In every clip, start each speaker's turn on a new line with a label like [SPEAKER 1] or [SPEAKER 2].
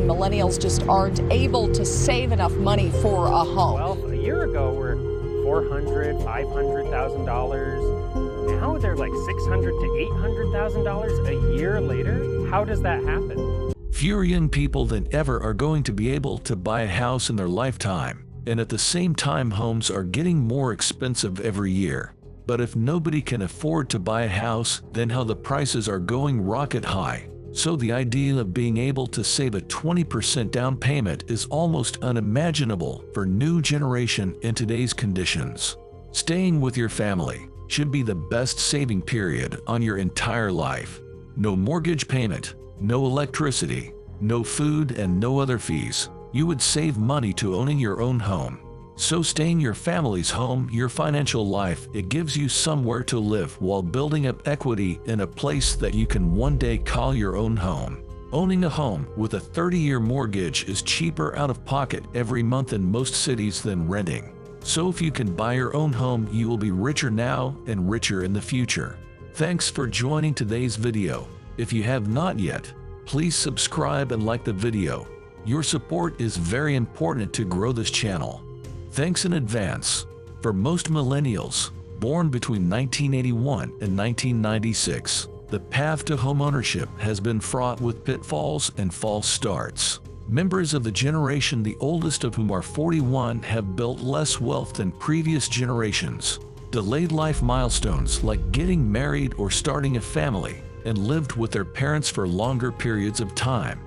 [SPEAKER 1] millennials just aren't able to save enough money for a home.
[SPEAKER 2] Well, a year ago we're $400,000, $500,000. Now they're like $600,000 to $800,000 a year later. How does that happen?
[SPEAKER 3] Fewer young people than ever are going to be able to buy a house in their lifetime, and at the same time homes are getting more expensive every year. But if nobody can afford to buy a house, then how the prices are going rocket high. So the idea of being able to save a 20% down payment is almost unimaginable for new generation in today's conditions. Staying with your family should be the best saving period on your entire life. No mortgage payment, no electricity, no food, and no other fees. You would save money to owning your own home. So staying your family's home, your financial life, it gives you somewhere to live while building up equity in a place that you can one day call your own home. Owning a home with a 30-year mortgage is cheaper out of pocket every month in most cities than renting. So if you can buy your own home, you will be richer now and richer in the future. Thanks for joining today's video. If you have not yet, please subscribe and like the video. Your support is very important to grow this channel. Thanks in advance. For most millennials, born between 1981 and 1996, the path to homeownership has been fraught with pitfalls and false starts. Members of the generation, the oldest of whom are 41, have built less wealth than previous generations, delayed life milestones like getting married or starting a family, and lived with their parents for longer periods of time.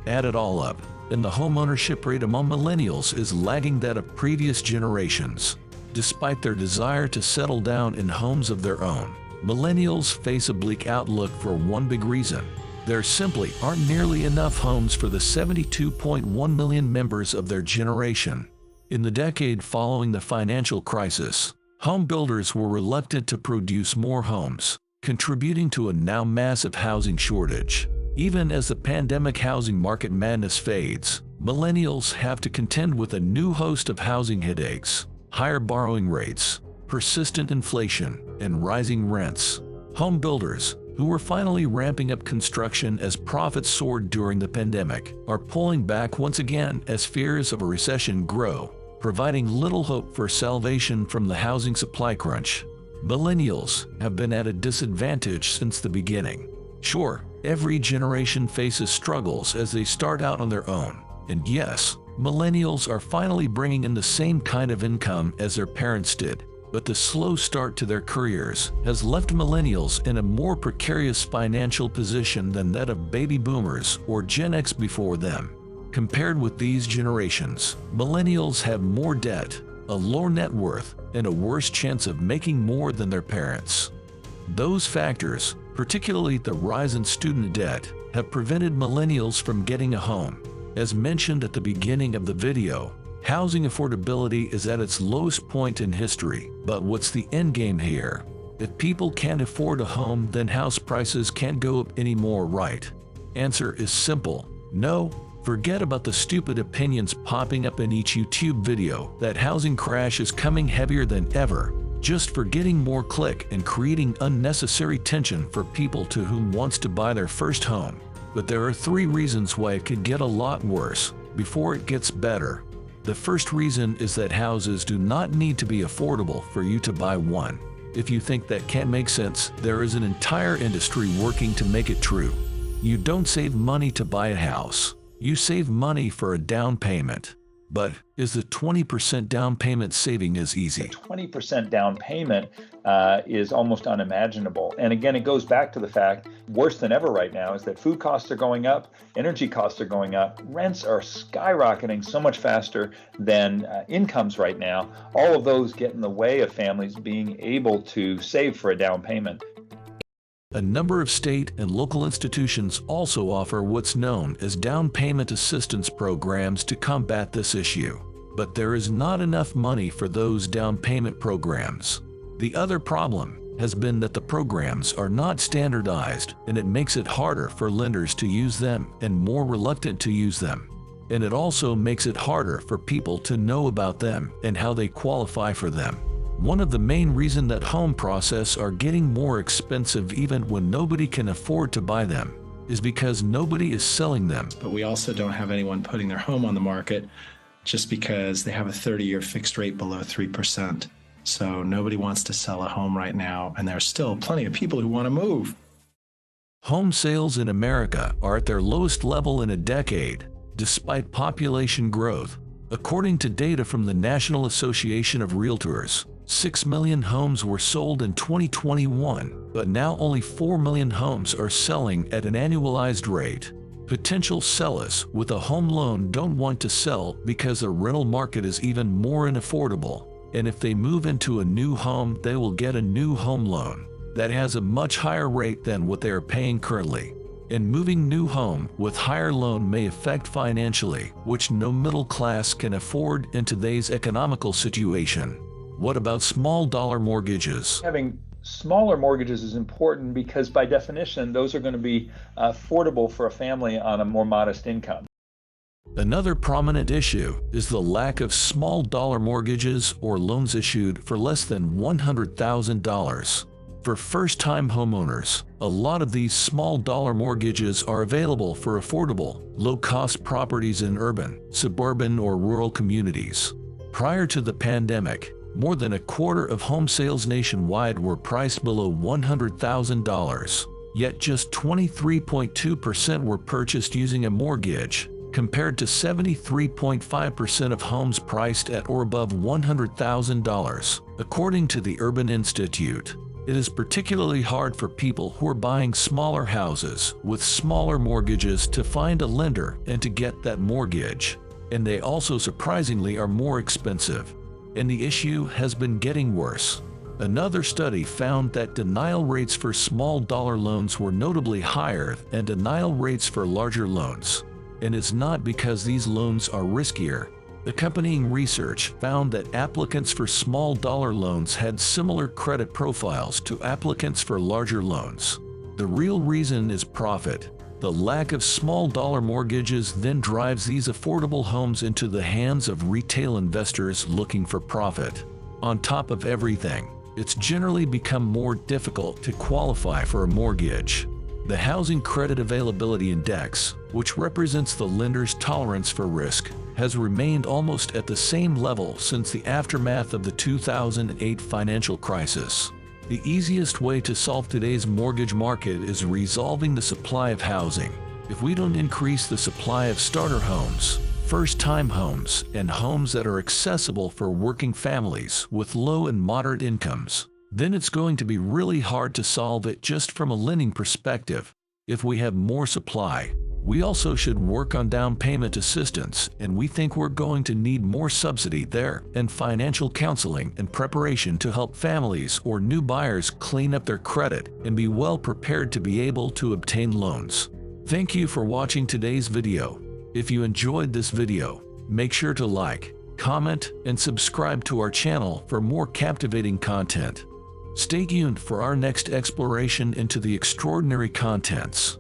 [SPEAKER 3] Add it all up, and the homeownership rate among millennials is lagging that of previous generations. Despite their desire to settle down in homes of their own, millennials face a bleak outlook for one big reason. There simply aren't nearly enough homes for the 72.1 million members of their generation. In the decade following the financial crisis, home builders were reluctant to produce more homes, contributing to a now massive housing shortage. Even as the pandemic housing market madness fades, millennials have to contend with a new host of housing headaches: higher borrowing rates, persistent inflation, and rising rents. Home builders, who were finally ramping up construction as profits soared during the pandemic, are pulling back once again as fears of a recession grow, providing little hope for salvation from the housing supply crunch. Millennials have been at a disadvantage since the beginning. Sure, every generation faces struggles as they start out on their own. And yes, millennials are finally bringing in the same kind of income as their parents did. But the slow start to their careers has left millennials in a more precarious financial position than that of baby boomers or Gen X before them. Compared with these generations, millennials have more debt, a lower net worth, and a worse chance of making more than their parents. Those factors, particularly the rise in student debt, have prevented millennials from getting a home. As mentioned at the beginning of the video, housing affordability is at its lowest point in history. But what's the endgame here? If people can't afford a home, then house prices can't go up anymore, right? Answer is simple: no. Forget about the stupid opinions popping up in each YouTube video that housing crash is coming heavier than ever, just for getting more click and creating unnecessary tension for people to whom wants to buy their first home. But there are 3 reasons why it could get a lot worse before it gets better. The first reason is that houses do not need to be affordable for you to buy one. If you think that can't make sense, there is an entire industry working to make it true. You don't save money to buy a house. You save money for a down payment. But is the 20% down payment saving as easy?
[SPEAKER 4] 20% down payment is almost unimaginable. And again, it goes back to the fact, worse than ever right now, is that food costs are going up, energy costs are going up, rents are skyrocketing so much faster than incomes right now. All of those get in the way of families being able to save for a down payment.
[SPEAKER 3] A number of state and local institutions also offer what's known as down payment assistance programs to combat this issue. But there is not enough money for those down payment programs. The other problem has been that the programs are not standardized, and it makes it harder for lenders to use them and more reluctant to use them. And it also makes it harder for people to know about them and how they qualify for them. One of the main reasons that home process are getting more expensive even when nobody can afford to buy them is because nobody is selling them.
[SPEAKER 5] But we also don't have anyone putting their home on the market just because they have a 30-year fixed rate below 3%. So nobody wants to sell a home right now, and there are still plenty of people who want to move.
[SPEAKER 3] Home sales in America are at their lowest level in a decade, despite population growth. According to data from the National Association of Realtors, 6 million homes were sold in 2021, but now only 4 million homes are selling at an annualized rate. Potential sellers with a home loan don't want to sell because the rental market is even more unaffordable, and if they move into a new home, they will get a new home loan that has a much higher rate than what they are paying currently. And moving new home with higher loan may affect financially, which no middle class can afford in today's economical situation. What about small dollar mortgages?
[SPEAKER 4] Having smaller mortgages is important because by definition, those are going to be affordable for a family on a more modest income.
[SPEAKER 3] Another prominent issue is the lack of small dollar mortgages or loans issued for less than $100,000. For first-time homeowners, a lot of these small dollar mortgages are available for affordable, low-cost properties in urban, suburban, or rural communities. Prior to the pandemic, more than a quarter of home sales nationwide were priced below $100,000, yet just 23.2% were purchased using a mortgage, compared to 73.5% of homes priced at or above $100,000, according to the Urban Institute. It is particularly hard for people who are buying smaller houses with smaller mortgages to find a lender and to get that mortgage. And they also surprisingly are more expensive. And the issue has been getting worse. Another study found that denial rates for small dollar loans were notably higher than denial rates for larger loans. And it's not because these loans are riskier. Accompanying research found that applicants for small dollar loans had similar credit profiles to applicants for larger loans. The real reason is profit. The lack of small dollar mortgages then drives these affordable homes into the hands of retail investors looking for profit. On top of everything, it's generally become more difficult to qualify for a mortgage. The Housing Credit Availability Index, which represents the lender's tolerance for risk, has remained almost at the same level since the aftermath of the 2008 financial crisis. The easiest way to solve today's mortgage market is resolving the supply of housing. If we don't increase the supply of starter homes, first-time homes, and homes that are accessible for working families with low and moderate incomes, then it's going to be really hard to solve it just from a lending perspective. If we have more supply, we also should work on down payment assistance, and we think we're going to need more subsidy there and financial counseling and preparation to help families or new buyers clean up their credit and be well prepared to be able to obtain loans. Thank you for watching today's video. If you enjoyed this video, make sure to like, comment, and subscribe to our channel for more captivating content. Stay tuned for our next exploration into the extraordinary contents.